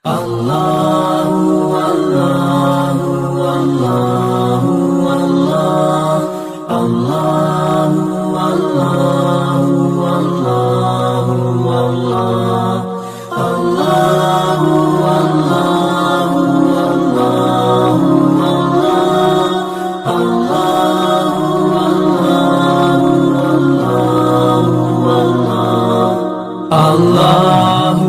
Allahu Allahu Allahu Allah, Allahu Allahu Allahu Allah, Allahu Allahu Allahu Allah, Allahu Allahu Allahu Allahu.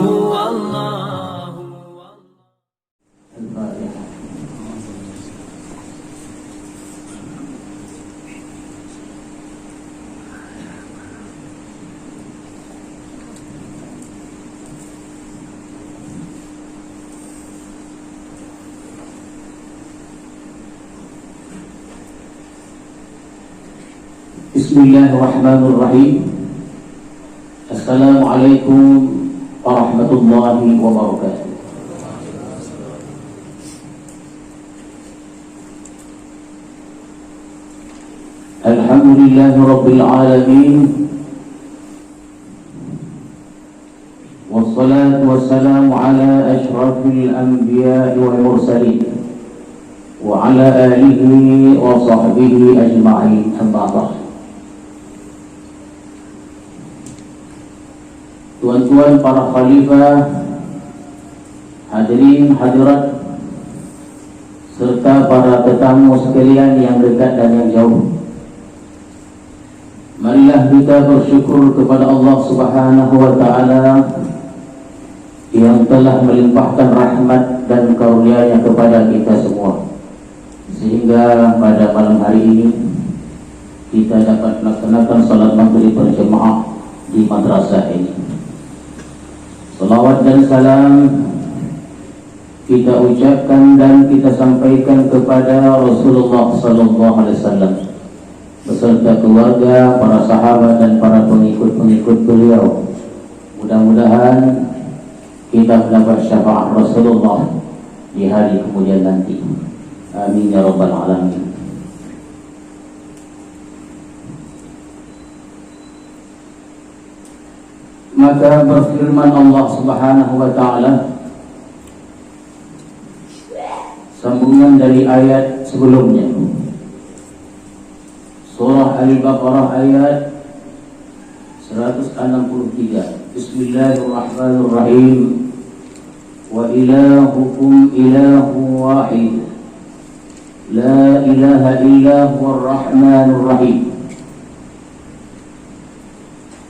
Bismillahirrahmanirrahim. Assalamualaikum warahmatullahi wabarakatuh. Alhamdulillahi rabbil alamin, wassalatu wassalamu ala asyrafil anbiya'i wal mursalin wa ala alihi wa sahbihi ajma'in, amma ba'd. Tuan-tuan para khalifah, hadirin hadirat, serta para tetamu sekalian yang dekat dan yang jauh, marilah kita bersyukur kepada Allah Subhanahu wa ta'ala yang telah melimpahkan rahmat dan karunia-Nya kepada kita semua, sehingga pada malam hari ini kita dapat melaksanakan salat maghrib berjemaah di madrasah ini. Salawat dan salam kita ucapkan dan kita sampaikan kepada Rasulullah sallallahu alaihi wasallam beserta keluarga, para sahabat dan para pengikut-pengikut beliau. Mudah-mudahan kita mendapat syafaat Rasulullah di hari kemudian nanti. Amin ya rabbal alamin. Maka berfirman Allah Subhanahu wa ta'ala, sambungan dari ayat sebelumnya, surah Al-Baqarah ayat 163. Bismillahirrahmanirrahim. Wa ilahukum ilahu wahid, la ilaha illa huwar rahmanur rahim.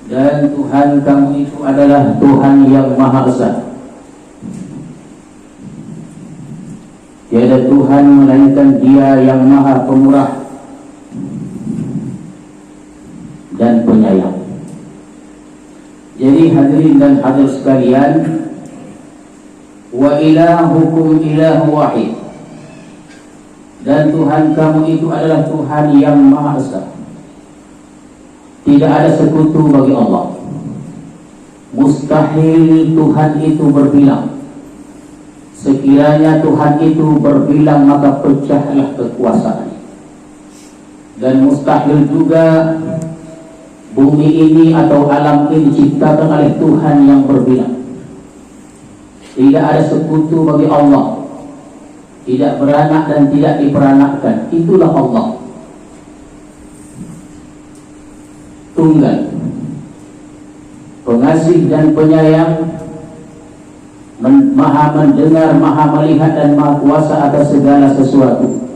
Dan Tuhan kamu itu adalah Tuhan yang Maha Esa. Tiada Tuhan melainkan Dia yang Maha Pemurah dan Penyayang. Jadi hadirin dan hadir sekalian, wa ilahukum ilahu wahid, dan Tuhan kamu itu adalah Tuhan yang Maha Esa. Tidak ada sekutu bagi Allah. Mustahil Tuhan itu berbilang. Sekiranya Tuhan itu berbilang, maka pecahlah kekuasaan. Dan mustahil juga bumi ini atau alam ini diciptakan oleh Tuhan yang berbilang. Tidak ada sekutu bagi Allah. Tidak beranak dan tidak diperanakkan. Itulah Allah. Tunggal, pengasih dan penyayang, maha mendengar, maha melihat dan maha kuasa atas segala sesuatu.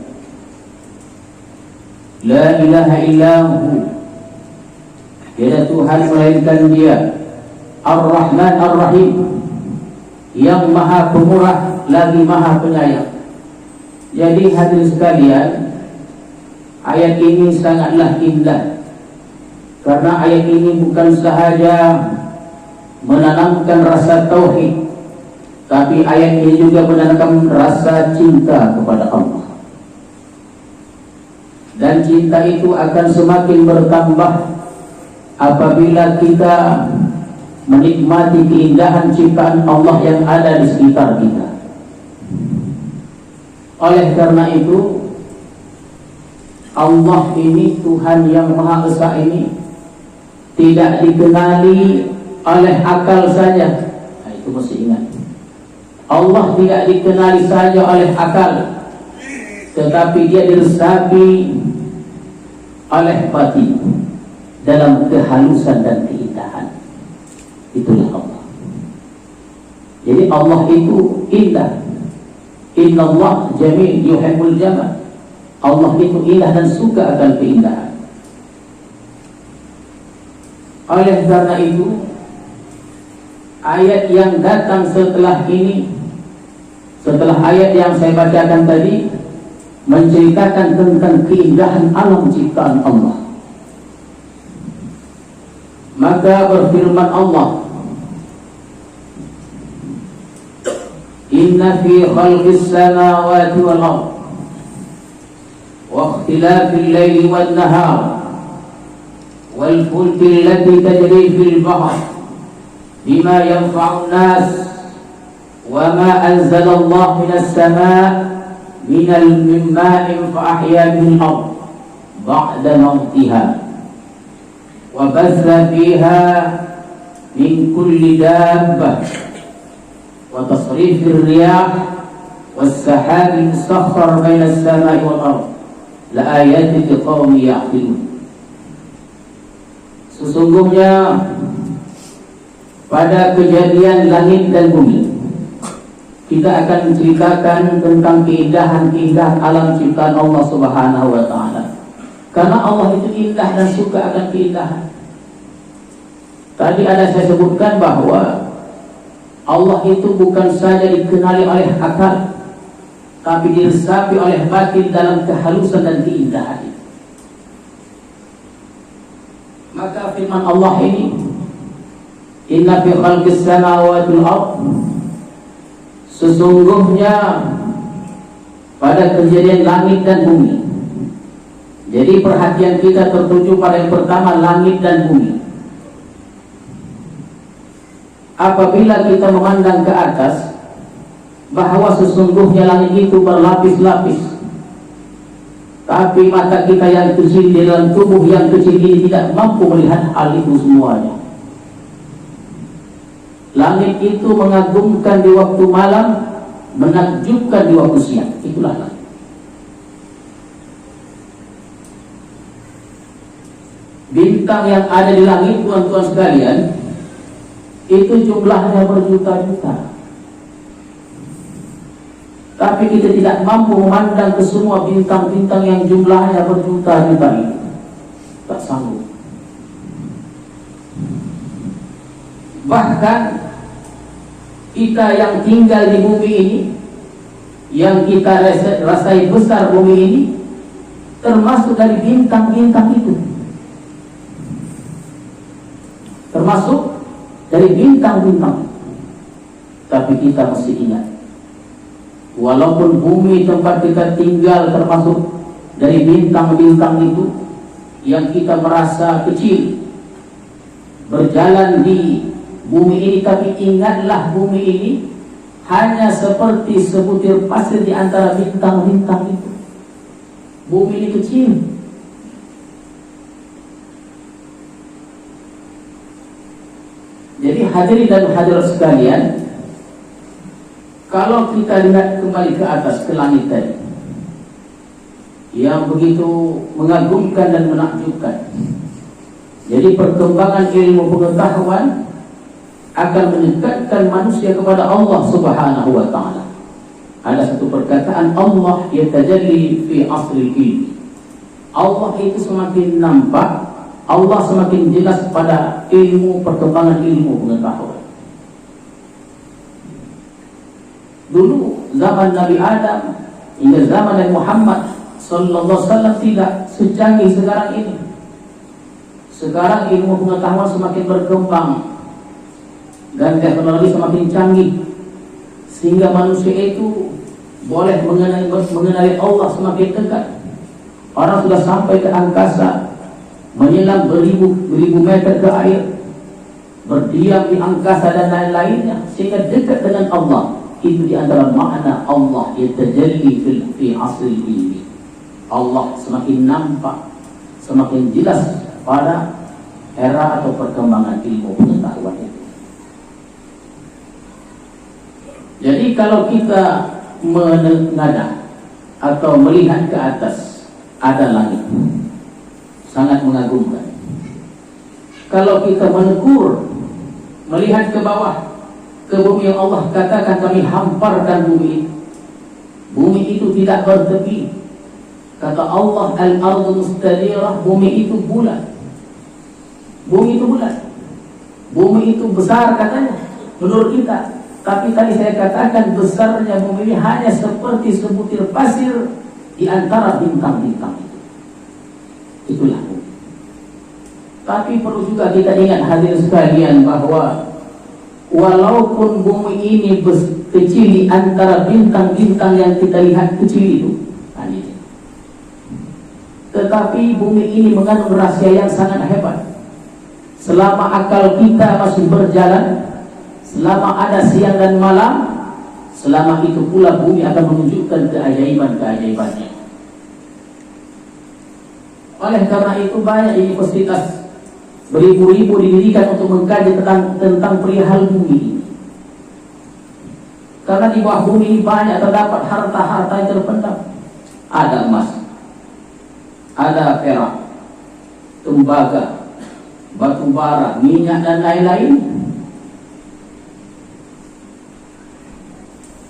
La ilaha illahu, tiada Tuhan melainkan Dia. Ar-Rahman Ar-Rahim, yang maha pemurah lagi maha penyayang. Jadi hadirin sekalian, ayat ini sangatlah indah. Karena ayat ini bukan sahaja menanamkan rasa tauhid, tapi ayat ini juga menanamkan rasa cinta kepada Allah. Dan cinta itu akan semakin bertambah apabila kita menikmati keindahan ciptaan Allah yang ada di sekitar kita. Oleh karena itu, Allah ini, Tuhan yang Maha Esa ini, tidak dikenali oleh akal saja. Nah, itu mesti ingat. Allah tidak dikenali saja oleh akal, tetapi dia diresapi oleh batin dalam kehalusan dan keindahan. Itulah Allah. Jadi Allah itu indah. Innallah jamil yuhibbul jamal. Allah itu indah dan suka akan keindahan. Oleh karena itu, ayat yang datang setelah ini, setelah ayat yang saya bacakan tadi, menceritakan tentang keindahan alam ciptaan Allah. Maka berfirman Allah, Inna fi khalqis samawati wal ardh wa ikhtilafil laili wan nahar wal fulki allati tajri fil bahr bima yanfa'un nas wa ma anzala Allah minas samaa'i min ma'in fa ahya bil ardh ba'da mawtiha wa bazza fiha min kulli dabbah wa tasrifir riyah was sahabi musakhkhar baina as-samaa'i wal ardh la ayatin liqaumin ya'qilun. Sesungguhnya pada kejadian langit dan bumi kita akan menceritakan tentang keindahan-keindahan alam ciptaan Allah Subhanahu wa taala. Karena Allah itu indah dan suka akan keindahan. Tadi ada saya sebutkan bahwa Allah itu bukan saja dikenali oleh akal, tapi diresapi oleh batin dalam kehalusan dan keindahan. Maka firman Allah ini, Inna fi khalqis samawati wal ardh, sesungguhnya pada kejadian langit dan bumi. Jadi perhatian kita tertuju pada yang pertama, langit dan bumi. Apabila kita memandang ke atas, bahwa sesungguhnya langit itu berlapis-lapis, tapi mata kita yang kecil di dalam tubuh yang kecil ini tidak mampu melihat hal itu semuanya. Langit itu mengagumkan di waktu malam, menakjubkan di waktu siang. Itulah langit. Bintang yang ada di langit, tuan-tuan sekalian, itu jumlahnya berjuta-juta. Tapi kita tidak mampu memandang ke semua bintang-bintang yang jumlahnya berjuta-juta itu. Tak sanggup. Bahkan kita yang tinggal di bumi ini, yang kita rasai besar bumi ini, termasuk dari bintang-bintang itu. Termasuk dari bintang-bintang. Tapi kita mesti ingat, walaupun bumi tempat kita tinggal termasuk dari bintang-bintang itu, yang kita merasa kecil berjalan di bumi ini, tapi ingatlah bumi ini hanya seperti sebutir pasir di antara bintang-bintang itu. Bumi ini kecil. Jadi hadirin dan hadirat sekalian, kalau kita lihat kembali ke atas, ke langit tadi, yang begitu mengagumkan dan menakjubkan. Jadi perkembangan ilmu pengetahuan akan mendekatkan manusia kepada Allah Subhanahu wa taala. Ada satu perkataan, Allah yatajalli fi asril ilmi. Allah itu semakin nampak, Allah semakin jelas pada ilmu, perkembangan ilmu pengetahuan. Dulu zaman Nabi Adam hingga zaman Nabi Muhammad sallallahu alaihi wasallam tidak secanggih sekarang ini. Sekarang ilmu pengetahuan semakin berkembang dan teknologi semakin canggih, sehingga manusia itu boleh mengenali Allah semakin dekat. Orang sudah sampai ke angkasa, menyelam beribu meter ke air, berdiam di angkasa dan lain-lainnya, sehingga dekat dengan Allah. Itu di antara makna Allah yatajalli fi asril ilmi. Allah semakin nampak, semakin jelas pada era atau perkembangan ilmu pengetahuan itu. Jadi kalau kita menengadah atau melihat ke atas, ada langit, sangat mengagumkan. Kalau kita menegur, melihat ke bawah, ke bumi yang Allah katakan kami hamparkan bumi itu. Bumi itu tidak bertepi. Kata Allah, al-ardu mustadirah, bumi itu bulat. Bumi itu bulat. Bumi itu besar katanya menurut kita. Tapi tadi saya katakan besarnya bumi ini hanya seperti sebutir pasir di antara bintang-bintang itu. Itulah bumi. Tapi perlu juga kita ingat hadirin sekalian bahwa walaupun bumi ini kecil di antara bintang-bintang yang kita lihat kecil itu, tetapi bumi ini mengandung rahasia yang sangat hebat. Selama akal kita masih berjalan, selama ada siang dan malam, selama itu pula bumi akan menunjukkan keajaiban-keajaibannya. Oleh karena itu banyak universitas beribu-ribu didirikan untuk mengkaji tentang perihal bumi ini. Karena di bawah bumi ini banyak terdapat harta-harta yang terpendam. Ada emas, ada perak, tembaga, batu bara, minyak dan lain-lain.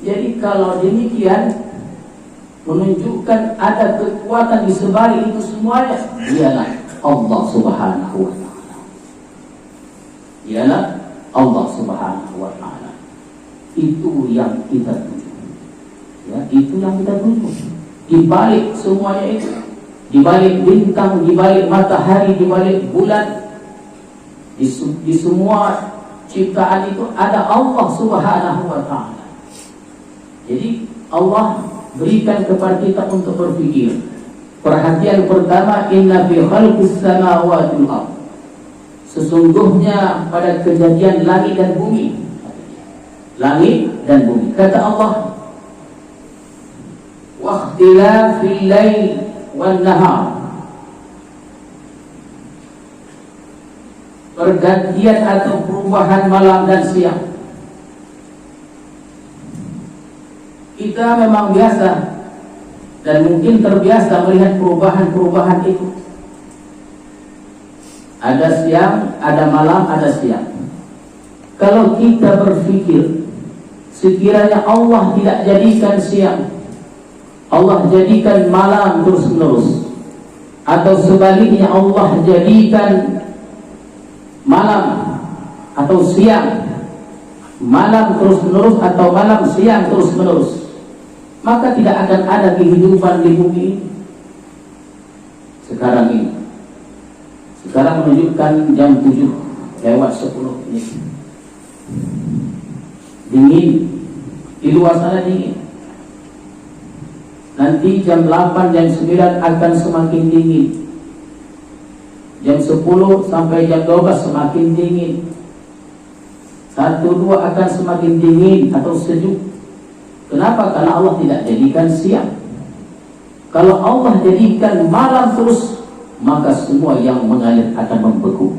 Jadi kalau demikian menunjukkan ada kekuatan di sebalik itu semuanya, ialah Allah Subhanahu wa taala. Ialah Allah Subhanahu wa taala. Itu yang kita tuju. Ya, itu yang kita tuju. Di balik semuanya itu, di balik bintang, di balik matahari, di balik bulan, di semua ciptaan itu ada Allah Subhanahu wa taala. Jadi Allah berikan kepada kita untuk berpikir. Perhatian pertama, inna fi khalqis samawati wal ardh. Sesungguhnya pada kejadian langit dan bumi. Langit dan bumi. Kata Allah, wa ikhtilafil lail wan nahar. Pergantian atau perubahan malam dan siang. Kita memang biasa dan mungkin terbiasa melihat perubahan-perubahan itu. Ada siang, ada malam, ada siang. Kalau kita berpikir, sekiranya Allah tidak jadikan siang, Allah jadikan malam terus-menerus, atau sebaliknya Allah jadikan malam atau siang, malam terus-menerus atau malam siang terus-menerus, maka tidak akan ada kehidupan di bumi ini. Sekarang ini, sekarang menunjukkan jam 7:10 ini. Dingin, di luar sana dingin. Nanti jam 8, jam 9 akan semakin dingin. Jam 10 sampai jam 12 semakin dingin. 1-2 akan semakin dingin atau sejuk. Kenapa? Karena Allah tidak jadikan siang. Kalau Allah jadikan malam terus, maka semua yang mengalir akan membeku.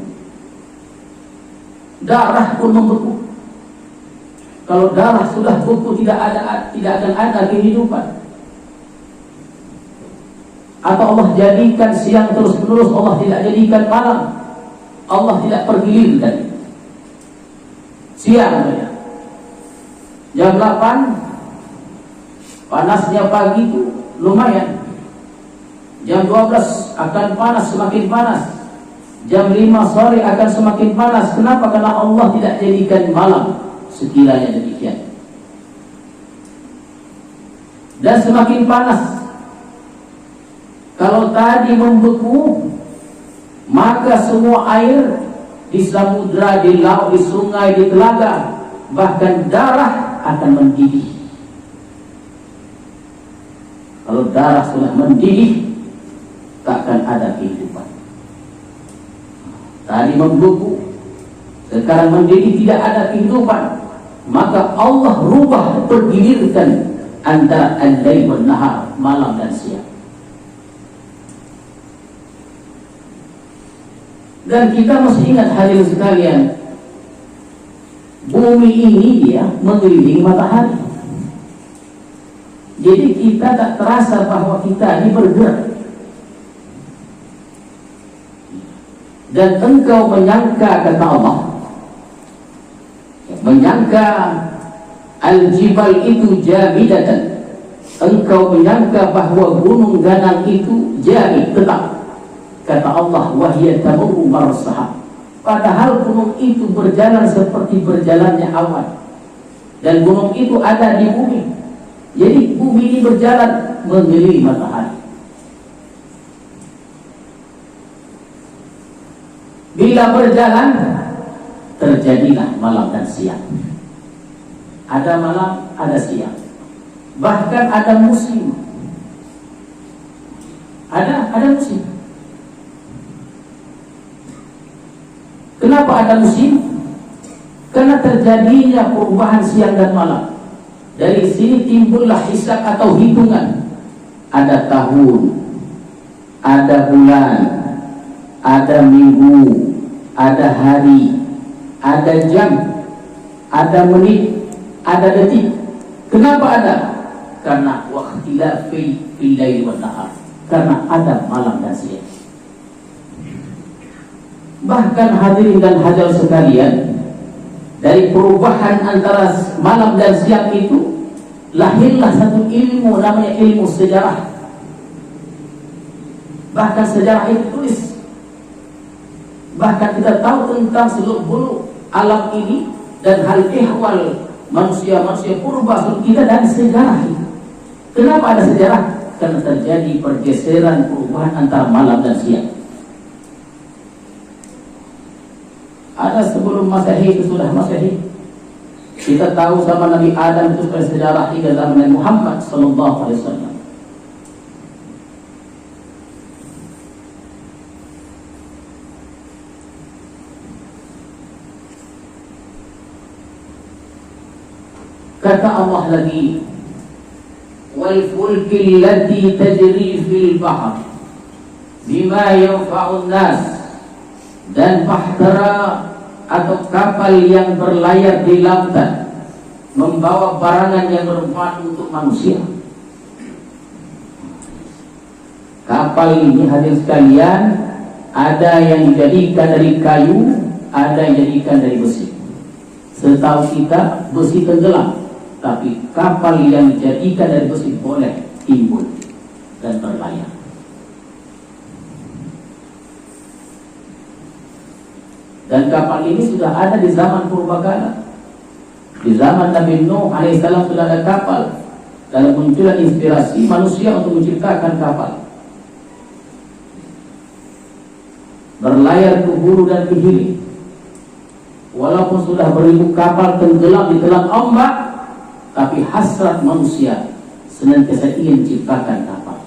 Darah pun membeku. Kalau darah sudah beku, tidak akan ada kehidupan. Atau Allah jadikan siang terus menerus, Allah tidak jadikan malam, Allah tidak pergilirkan siang saja. Jam 8 panasnya pagi itu lumayan. Jam 12 akan panas, semakin panas. Jam 5 sore akan semakin panas. Kenapa? Karena Allah tidak jadikan malam. Sekiranya demikian, dan semakin panas. Kalau tadi membeku, maka semua air di samudra, di laut, di sungai, di telaga, bahkan darah akan mendidih. Kalau darah sudah mendidih, tak akan ada kehidupan. Tadi membeku, sekarang mendidih, tidak ada kehidupan. Maka Allah rubah, pergilirkan antara al-lail wan nahar, malam dan siang. Dan kita mesti ingat hadirin sekalian, bumi ini dia mengelilingi matahari. Jadi kita tak terasa bahwa kita ini bergerak. Dan engkau menyangka, kata Allah, menyangka al-jibal itu jamidatan, engkau menyangka bahwa gunung ganang itu jamid, tetap. Kata Allah, wahya tamurru marsaha, padahal gunung itu berjalan seperti berjalannya awan, dan gunung itu ada di bumi. Jadi bumi ini berjalan mengelilingi matahari. Bila berjalan, terjadilah malam dan siang. Ada malam, ada siang. Bahkan ada musim. Ada musim. Kenapa ada musim? Karena terjadinya perubahan siang dan malam. Dari sini timbullah hisab atau hitungan. Ada tahun, ada bulan, ada minggu, ada hari, ada jam, ada menit, ada detik. Kenapa ada? Karena wakhtilafi fil lail wan nahar. Karena ada malam dan siang. Bahkan hadirin dan hadirat sekalian, dari perubahan antara malam dan siang itu lahirlah satu ilmu, namanya ilmu sejarah. Bahkan sejarah itu tulis. Bahkan kita tahu tentang seluk-beluk alam ini dan hal ihwal manusia purba sebelum kita dari sejarah ini. Kenapa ada sejarah? Karena terjadi pergeseran perubahan antara malam dan siang. Ada sebelum Masehi, itu sudah Masehi. Kita tahu zaman Nabi Adam itu sudah sejarah hingga zaman Nabi Muhammad sallallahu alaihi wasallam. Kata Allah lagi, wal fulki allati tajri fil bahr bima yanfa'un nas, dan bahtera atau kapal yang berlayar di lautan membawa barangan yang bermanfaat untuk manusia. Kapal ini hadirin sekalian, ada yang dijadikan dari kayu, ada yang dijadikan dari besi. Setahu kita besi tenggelam, tapi kapal yang dijadikan dari besi boleh timbul dan berlayar. Dan kapal ini sudah ada di zaman purbakala. Di zaman Nabi Nuh alaihissalam sudah ada kapal. Dalam munculan inspirasi manusia untuk menciptakan kapal, berlayar ke hulu dan ke hilir. Walaupun sudah beribu kapal tenggelam di telan ombak, tapi hasrat manusia senantiasa ingin menciptakan kapal.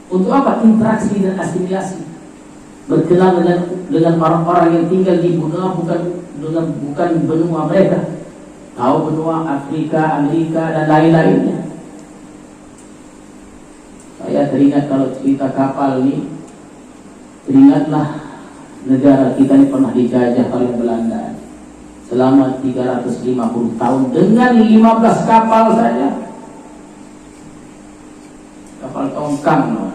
Untuk apa? Interaksi dan asimilasi, berkenalan dengan orang-orang yang tinggal di benua bukan benua mereka. Tahu benua Afrika, Amerika dan lain-lainnya. Saya teringat kalau cerita kapal ini, teringatlah negara kita ini pernah dijajah oleh Belanda selama 350 tahun dengan 15 kapal saja. Kapal tongkang,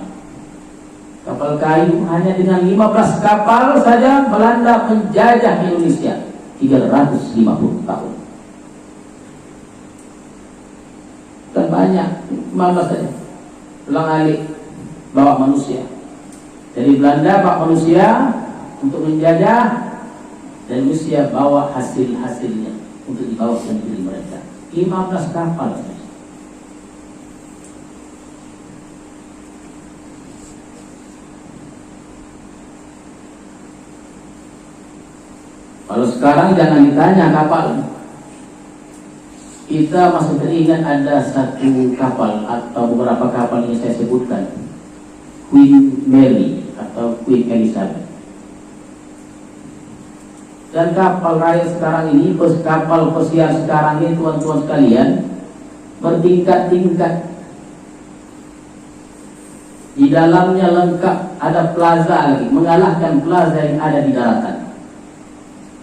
kapal kayu, hanya dengan 15 kapal saja Belanda menjajah Indonesia 350 tahun. Dan banyak, 15 saja. Ulang alik bawa manusia. Dari Belanda bawa manusia untuk menjajah, dan Rusia bawa hasil-hasilnya untuk dibawa ke negeri mereka. 15 kapal. Kalau sekarang jangan ditanya kapal. Kita masih teringat ada satu kapal atau beberapa kapal yang saya sebutkan, Queen Mary atau Queen Elizabeth. Dan kapal raya sekarang ini, kapal pesiar sekarang ini, tuan-tuan sekalian, bertingkat-tingkat. Di dalamnya lengkap, ada plaza lagi, mengalahkan plaza yang ada di daratan.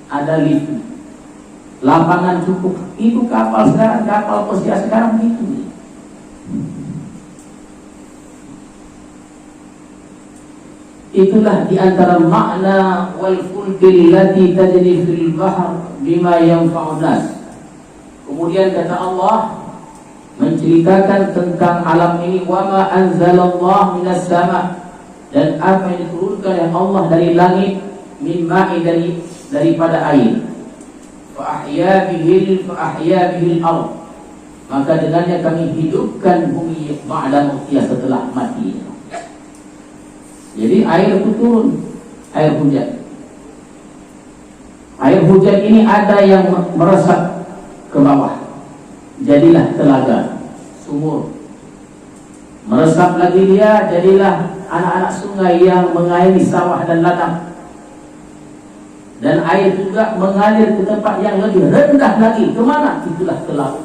Ada lift, lapangan cukup. Itu kapal sekarang, kapal pesiar sekarang gitu. itulah di antara makna wal fulkil lati tajri fil bahr bima yanfa'un nas. Kemudian kata Allah menceritakan tentang alam ini, wa ma anzalallahu minas sama, dan apa yang diturunkan oleh Allah dari langit, min ma'i, daripada air. Fa ahya bihil ardh, maka dengannya kami hidupkan bumi ba'da mautiha, setelah mati. Jadi air itu turun, air hujan. Air hujan ini ada yang meresap ke bawah, jadilah telaga, sumur. Meresap lagi dia, jadilah anak-anak sungai yang mengairi sawah dan ladang. Dan air juga mengalir ke tempat yang lebih rendah lagi. Kemana? Itulah ke laut.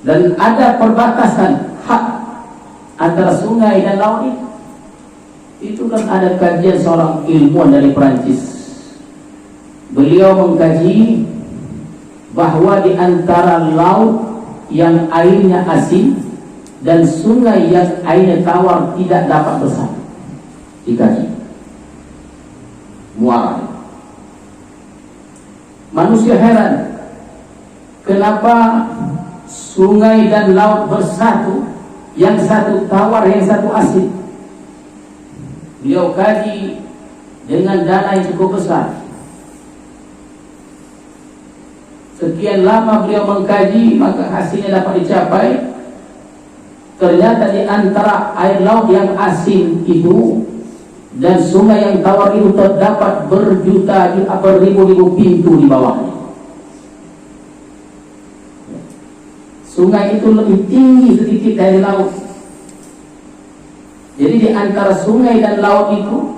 Dan ada perbatasan hak antara sungai dan laut itu. Itu kan ada kajian seorang ilmuwan dari Perancis. Beliau mengkaji bahwa di antara laut yang airnya asin dan sungai yang airnya tawar tidak dapat bersatu. Dikaji muara. Manusia heran, kenapa sungai dan laut bersatu, yang satu tawar, yang satu asin. Beliau kaji dengan dana yang cukup besar. Sekian lama beliau mengkaji, maka hasilnya dapat dicapai. Ternyata di antara air laut yang asin itu dan sungai yang tawar itu terdapat beribu-ribu pintu di bawahnya. Sungai itu lebih tinggi sedikit dari laut. Jadi di antara sungai dan laut itu,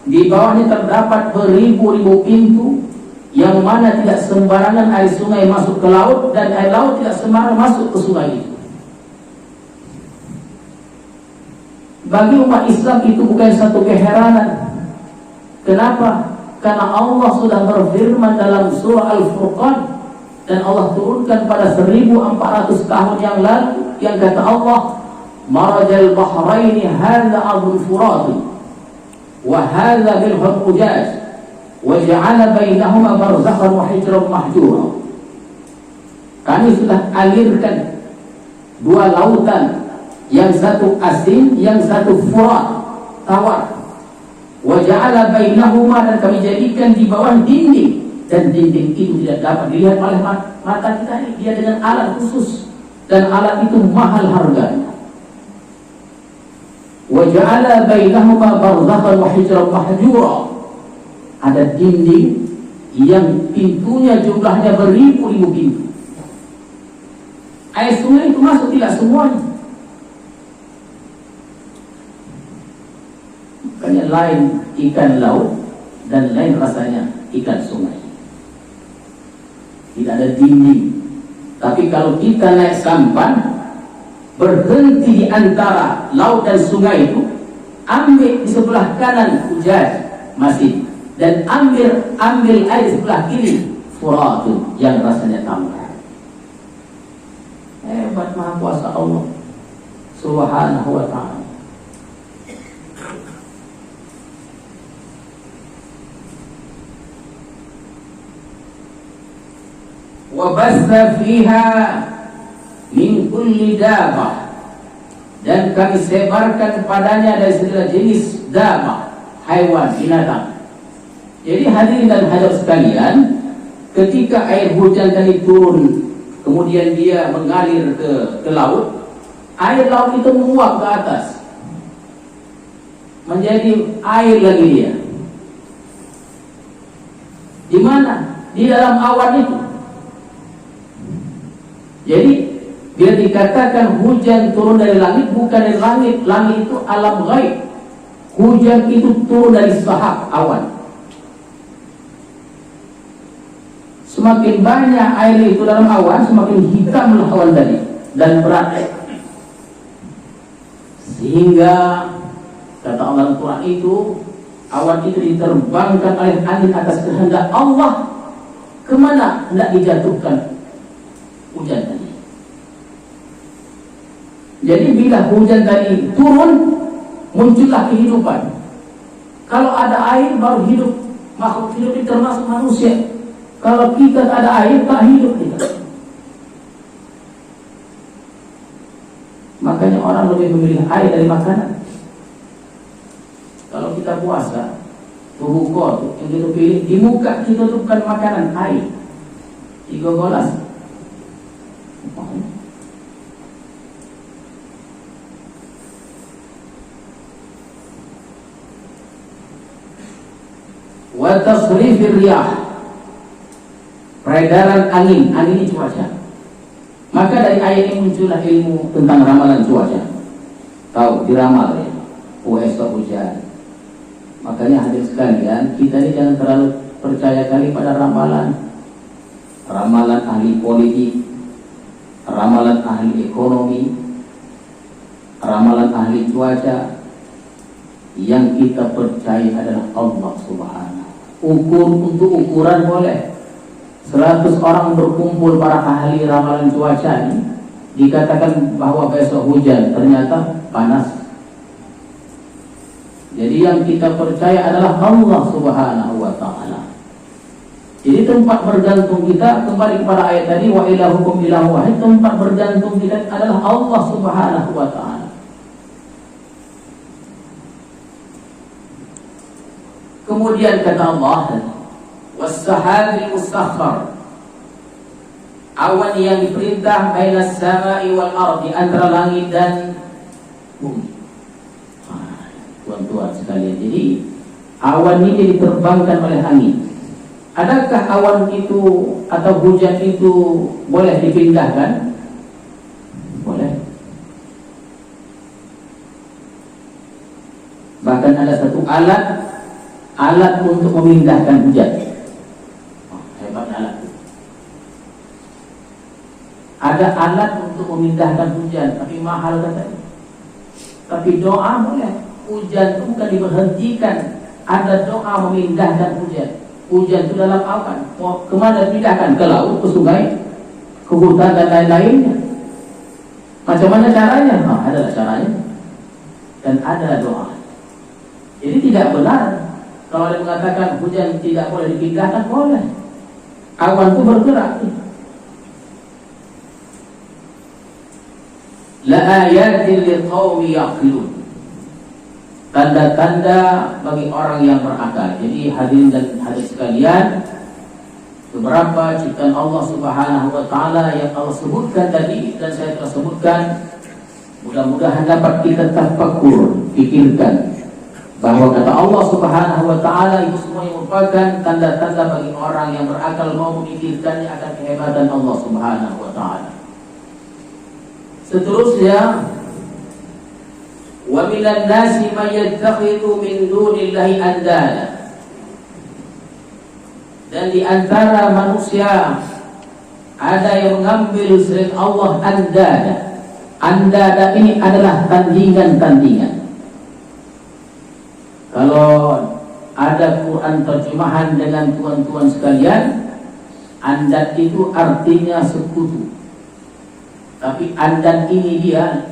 di bawahnya terdapat beribu-ribu pintu, yang mana tidak sembarangan air sungai masuk ke laut, dan air laut tidak sembarangan masuk ke sungai itu. Bagi umat Islam itu bukan satu keheranan. Kenapa? Karena Allah sudah berfirman dalam surah Al-Furqan, dan Allah turunkan pada 1400 tahun yang lalu, yang kata Allah, marajal bahraini hadza adun furat wa hadza bilhum ujaj wa ja'ala bainahuma barzakhan wa hijran mahjura. Kami sudah alirkan dua lautan, yang satu asin, yang satu furat, tawar. Wa ja'ala bainahuma, dan kami jadikan di bawah dinding, dan dinding itu tidak dapat dilihat oleh mata kita ini. Dia dengan alat khusus, dan alat itu mahal harganya. Wa ja'ala bainahuma barzakhan wa hijran mahjura. Ada dinding yang pintunya jumlahnya beribu-ribu pintu. Air sungai itu masuk tidak semuanya. Makanya lain ikan laut dan lain rasanya ikan sungai. Tidak ada dinding. Tapi kalau kita naik sampan, berhenti di antara laut dan sungai itu, ambil di sebelah kanan ujaz masih, dan ambil air di sebelah kiri furatun, yang rasanya tawar. Hebat Maha Kuasa Allah Subhanahu wa ta'ala. Wa bassa fiha min kulli dabah, dan kami sebarkan padanya dari segala jenis dabah, haiwan, binatang. Jadi hadirin dan hadirat sekalian, ketika air hujan tadi turun, kemudian dia mengalir ke laut, air laut itu menguap ke atas, menjadi air lagi dia. Di mana? Di dalam awan itu. Jadi bila dikatakan hujan turun dari langit, bukan dari langit. Langit itu alam ghaib. Hujan itu turun dari sahab, awan. Semakin banyak air itu dalam awan, semakin hitamlah awan tadi dan berat. Sehingga kata Allah Al-Quran itu, awan itu diterbangkan oleh angin atas kehendak Allah. Kemana hendak dijatuhkan hujan tadi? Jadi bila hujan tadi turun, muncullah kehidupan. Kalau ada air baru hidup. Makhluk hidup itu termasuk manusia. Kalau kita tak ada air, tak hidup kita. Makanya orang lebih memilih air dari makanan. Kalau kita puasa, tubuh kotor yang kita pilih di muka kita itu bukan makanan, air. 3 gelas. Wa tasrifir riyah, peredaran angin ini cuaca. Maka dari ayat ini muncullah ilmu tentang ramalan cuaca. Tahu diramal ya, esok hujan. Makanya hadir sekalian, kita ini jangan terlalu percaya kali pada ramalan ahli politik, ramalan ahli ekonomi, ramalan ahli cuaca. Yang kita percaya adalah Allah Subhanahu. Untuk ukuran boleh 100 orang berkumpul para ahli ramalan cuaca ini, dikatakan bahwa besok hujan, ternyata panas. Jadi yang kita percaya adalah Allah Subhanahu wa ta'ala. Jadi tempat bergantung kita kembali kepada ayat tadi, wa ilahukum ilahu wahid. Tempat bergantung kita adalah Allah Subhanahu wa ta'ala. Kemudian kata Allah, was-sahabil mustakhar, awan yang diperintah bainas samai wal ardi, antara langit dan bumi. Tuan-tuan sekalian, jadi awan ini diterbangkan oleh angin. Adakah awan itu atau hujan itu boleh dipindahkan? Boleh. Bahkan ada satu alat untuk memindahkan hujan. Hebatnya alat. Ada alat untuk memindahkan hujan, tapi mahal katanya. Tapi doa boleh. Hujan itu bukan diberhentikan. Ada doa memindahkan hujan. Hujan itu dalam awan. Mau kemana dipindahkan? Ke laut, ke sungai, ke hutan dan lain-lainnya. Macam mana caranya? Adalah caranya. Dan ada doa. Jadi tidak benar kalau ada mengatakan hujan tidak boleh dipindahkan, boleh. Awan itu bergerak. La ayatin liqaumi yaqilun. Tanda-tanda bagi orang yang berakal. Jadi hadirin dan hadirat sekalian, beberapa ciptaan Allah Subhanahu wa ta'ala yang Allah sebutkan tadi dan saya telah sebutkan, mudah-mudahan dapat kita tafakkur, pikirkan bahwa kata Allah Subhanahu wa ta'ala itu semuanya merupakan tanda-tanda bagi orang yang berakal mau memikirkannya akan kehebatan Allah Subhanahu wa ta'ala. Seterusnya, wa minan nasi may yattakhidhu min dunillahi andada. Dan di antara manusia ada yang mengambil selain Allah andada. Andada ini adalah tandingan-tandingan. Kalau ada Quran terjemahan dengan tuan-tuan sekalian, andat itu artinya sekutu. Tapi andat ini dia,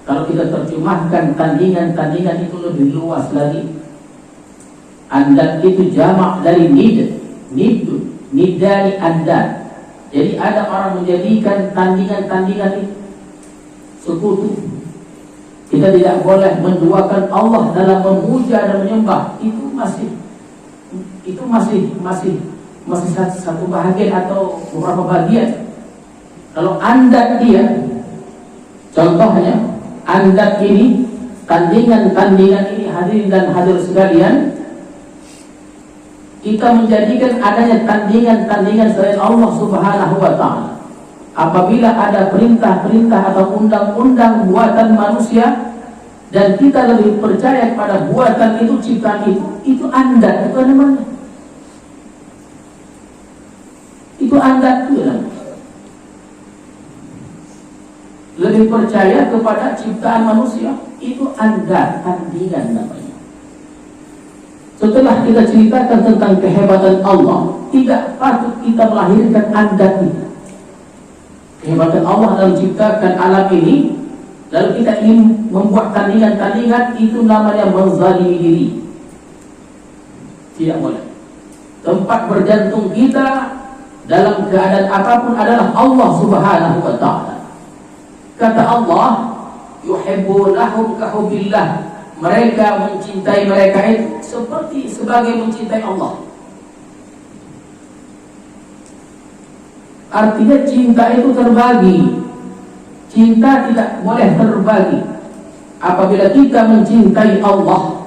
kalau kita terjemahkan tandingan-tandingan itu lebih luas lagi. Andat itu jamak dari nid dari andat. Jadi ada orang menjadikan tandingan-tandingan itu sekutu. Kita tidak boleh menduakan Allah dalam memuja dan menyembah. Itu masih satu bahagian atau beberapa bagian. Kalau andat dia, contohnya andat ini, tandingan-tandingan ini hadirin dan hadir sekalian, kita menjadikan adanya tandingan-tandingan selain Allah Subhanahu wa ta'ala. Apabila ada perintah-perintah atau undang-undang buatan manusia dan kita lebih percaya kepada buatan itu, ciptaan itu andat, itu namanya. Itu andat itu namanya. Lebih percaya kepada ciptaan manusia, itu andat, tandingan namanya. Setelah kita ceritakan tentang kehebatan Allah, tidak patut kita melahirkan andat itu. Kehebatan Allah dalam menciptakan alam ini lalu kita ingin membuat tandingan-tandingan, itu namanya menzalimi diri. Tidak boleh. Tempat berjantung kita dalam keadaan apapun adalah Allah Subhanahu wa ta'ala. Kata Allah, yuhibbunahum kahubbillah, mereka mencintai mereka itu sebagai mencintai Allah. Artinya cinta itu terbagi. Cinta tidak boleh terbagi. Apabila kita mencintai Allah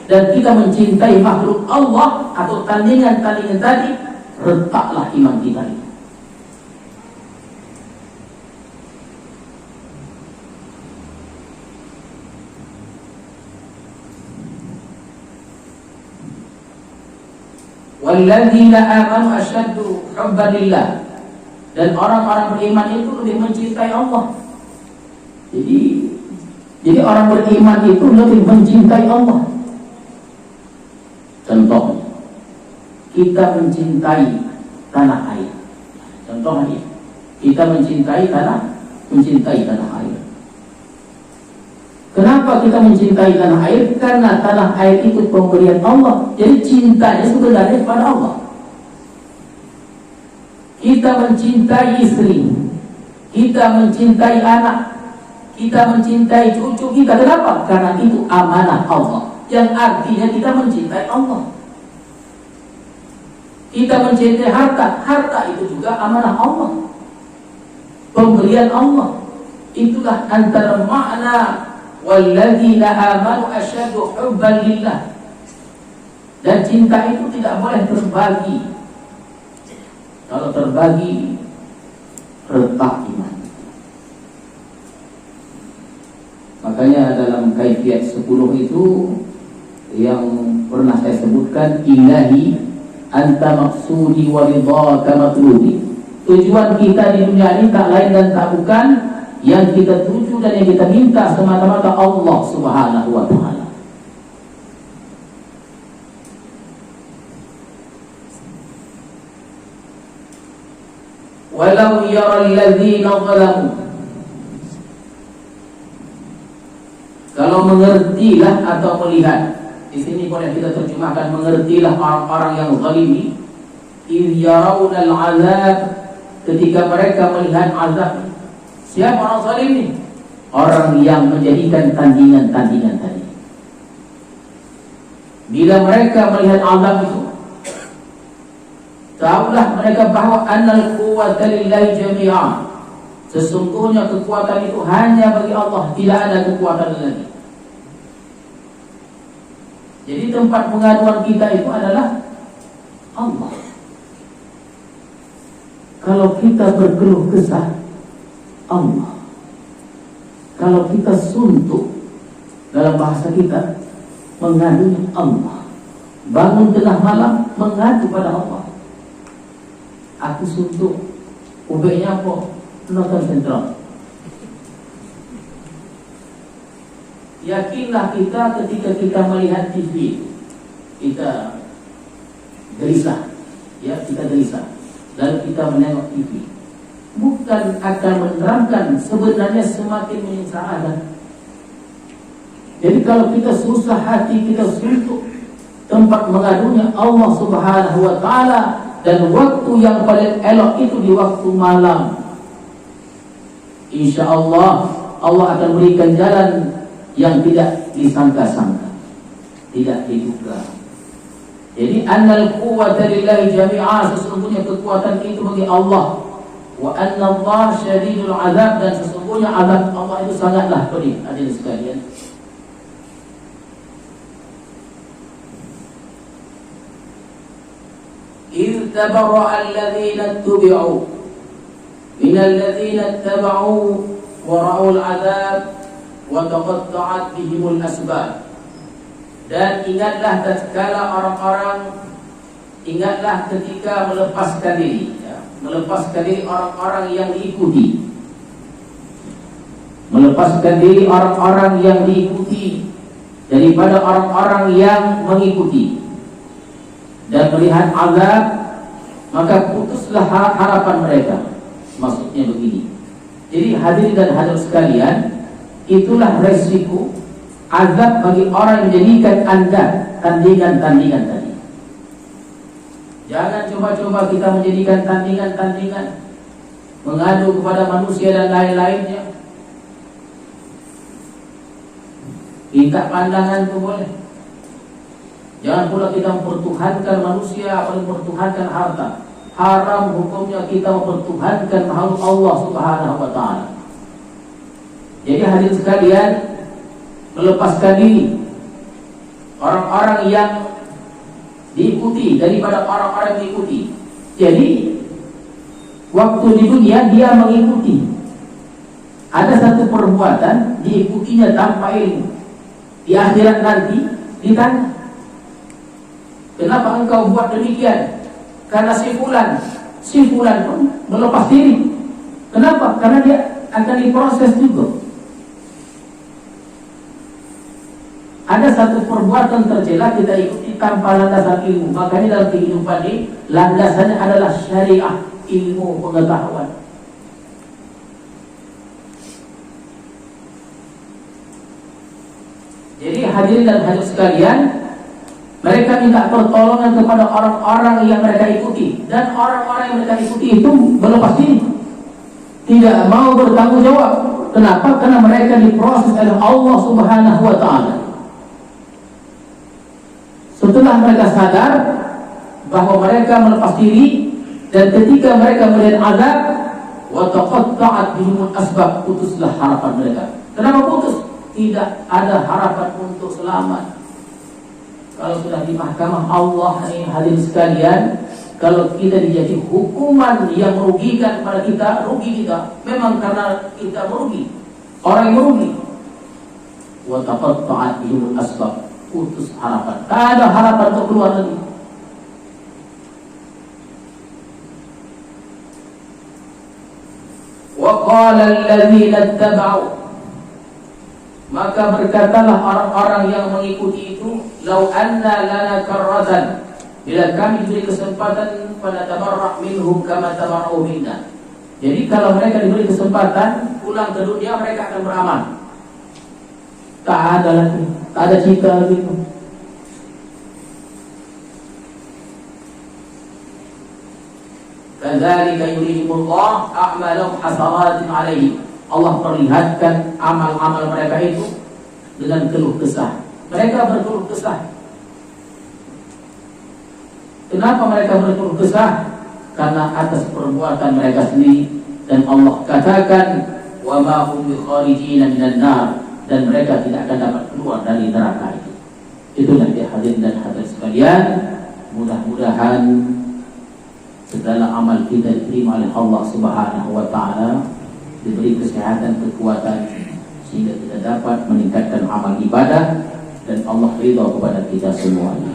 dan kita mencintai makhluk Allah atau tandingan-tandingan tadi, retaklah iman kita itu. Walladzina amanu asyaddu hubban lillah, dan orang-orang beriman itu lebih mencintai Allah. Jadi orang beriman itu lebih mencintai Allah. Contoh, kita mencintai tanah air. Contohnya, kita mencintai tanah air. Kenapa kita mencintai tanah air? Karena tanah air itu pemberian Allah. Jadi cintanya sebenarnya kepada Allah. Kita mencintai istri, kita mencintai anak, kita mencintai cucu kita. Kenapa? Karena itu amanah Allah, yang artinya kita mencintai Allah. Kita mencintai harta, harta itu juga amanah Allah, pemberian Allah. Itulah antara makna walladzina amanu asyaddu hubban lillah. Dan cinta itu tidak boleh terbagi. Kalau terbagi, retak iman. Makanya dalam kaifiat 10 itu yang pernah saya sebutkan, ilahi anta maksudi wa ridhaka matlubi. Tujuan kita di dunia ini tak lain dan tak bukan, yang kita tuju dan yang kita minta semata-mata Allah Subhanahu wa ta'ala. Walau yara alladzina zalamu, kalau mengertilah atau melihat, di sini boleh kita terjemahkan mengertilah orang-orang yang zalimi, idh yarawna al-azab, ketika mereka melihat azab. Siapa orang zalim ini? Orang yang menjadikan tandingan-tandingan tadi. Bila mereka melihat azab itu, tahulah mereka bahwa annal quwwata lillahi jami'an, sesungguhnya kekuatan itu hanya bagi Allah, tidak ada kekuatan lagi. Jadi tempat pengaduan kita itu adalah Allah. Kalau kita berkeluh kesah, Allah. Kalau kita suntuk, dalam bahasa kita, mengadu Allah. Bangun tengah malam, mengadu pada Allah. Aku suntuk, ubeknya apa? Nonton sentral. Yakinlah kita ketika kita melihat TV, kita gelisah, ya, kita gelisah. Lalu kita menengok TV, bukan akan menerangkan, sebenarnya semakin menyengsarakan. Jadi kalau kita susah hati, kita suntuk, tempat mengadunya Allah Subhanahu wa ta'ala. Dan waktu yang paling elok itu di waktu malam. Insya Allah, Allah akan berikan jalan yang tidak disangka-sangka, tidak diduga. Jadi annal quwwata lillahi jami'a, sesungguhnya kekuatan itu bagi Allah. Wa anna Allah syadidul azab, dan sesungguhnya azab Allah itu sangatlah pedih. Hadirin sekalian, إذ تبرأ الذين اتبعوا من الذين اتبعوا ورأوا العذاب وتقطعت بهم الأسباب. Dan ingatlah tatkala orang-orang, ingatlah ketika melepaskan diri, ya, melepaskan diri orang-orang yang diikuti, melepaskan diri orang-orang yang diikuti daripada orang-orang yang mengikuti, dan melihat azab, maka putuslah harapan mereka. Maksudnya begini. Jadi hadirin dan hadirat sekalian, Itulah resiko azab bagi orang yang menjadikan Anda tandingan-tandingan tadi. Jangan coba-coba kita menjadikan tandingan-tandingan, mengadu kepada manusia dan lain-lainnya. Minta pandangan itu boleh. Jangan pula kita mempertuhankan manusia atau mempertuhankan harta. Haram hukumnya kita mempertuhankan makhluk Allah Subhanahu wa ta'ala. Jadi hadirin sekalian, melepaskan diri orang-orang yang diikuti daripada orang-orang yang diikuti. Jadi waktu di dunia dia mengikuti, ada satu perbuatan diikutinya tanpa ilmu. Di akhirat nanti ditanya, kenapa engkau buat demikian? Karena si fulan pun melepas diri. Kenapa? Karena dia akan diproses juga. Ada satu perbuatan tercela kita ikuti tanpa landasan ilmu. Makanya dalam kehidupan ini landasannya adalah syariah, ilmu pengetahuan. Jadi hadirin dan hadirat sekalian, mereka minta pertolongan kepada orang-orang yang mereka ikuti, dan orang-orang yang mereka ikuti itu melepas diri, tidak mau bertanggung jawab. Kenapa? Karena mereka diproses oleh Allah Subhanahu wa ta'ala. Setelah mereka sadar bahwa mereka melepas diri, dan ketika mereka melihat azab, wa taqatta'at bihimul asbab, putuslah harapan mereka. Kenapa putus? Tidak ada harapan untuk selamat. Kalau sudah di mahkamah Allah ini hadirin sekalian, kalau kita dijadi hukuman yang merugikan pada kita, rugi kita. Memang karena kita merugi, orang yang merugi. Wa taqatta'at bihimul asbab, putus harapan. Tak ada harapan untuk keluar lagi. Wa qala alladzina ittaba'u, maka berkatalah orang-orang yang mengikuti itu, lau anna lana karratan, bila kami diberi kesempatan pada tabarrak minhum kama tabarra'u minna. Jadi kalau mereka diberi kesempatan pulang ke dunia, mereka akan beramal. Tak ada lagi, tak ada cita lagi. Kadzalika yurihimullah a'malahum hasaratin 'alaihi. Allah perlihatkan amal-amal mereka itu dengan keluh kesah. Mereka berkeluh kesah. Kenapa mereka berkeluh kesah? Karena atas perbuatan mereka sendiri. Dan Allah katakan, wa ma hum bikharijina minan nar, dan mereka tidak akan dapat keluar dari neraka itu. Itulah dia hadirin dan hadirat sekalian. Mudah-mudahan segala amal kita diterima oleh Allah Subhanahu wa ta'ala, diberi kesehatan, kekuatan, sehingga kita dapat meningkatkan amal ibadah dan Allah ridha kepada kita semuanya.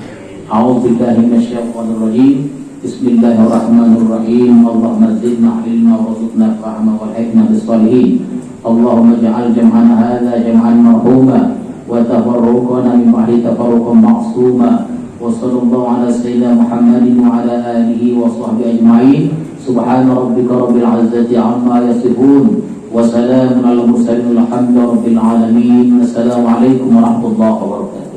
A'udzubillahi minasyaitonir rajim. Bismillahirrahmanirrahim. Allahumma zidna ilma warzuqna fahma walhiqna bis-shalihin. Allahumma ij'al jam'ana hadza jam'an marhuma wa tafarruqana min ba'di tafarruqan ma'suma. Wa sallallahu ala sayyidina Muhammadin wa ala alihi wa sahbihi ajma'in. Subhana rabbika rabbil izzati amma yasifun wa salamun alal mursalin walhamdulillahi rabbil alamin. Assalamualaikum warahmatullahi wabarakatuh.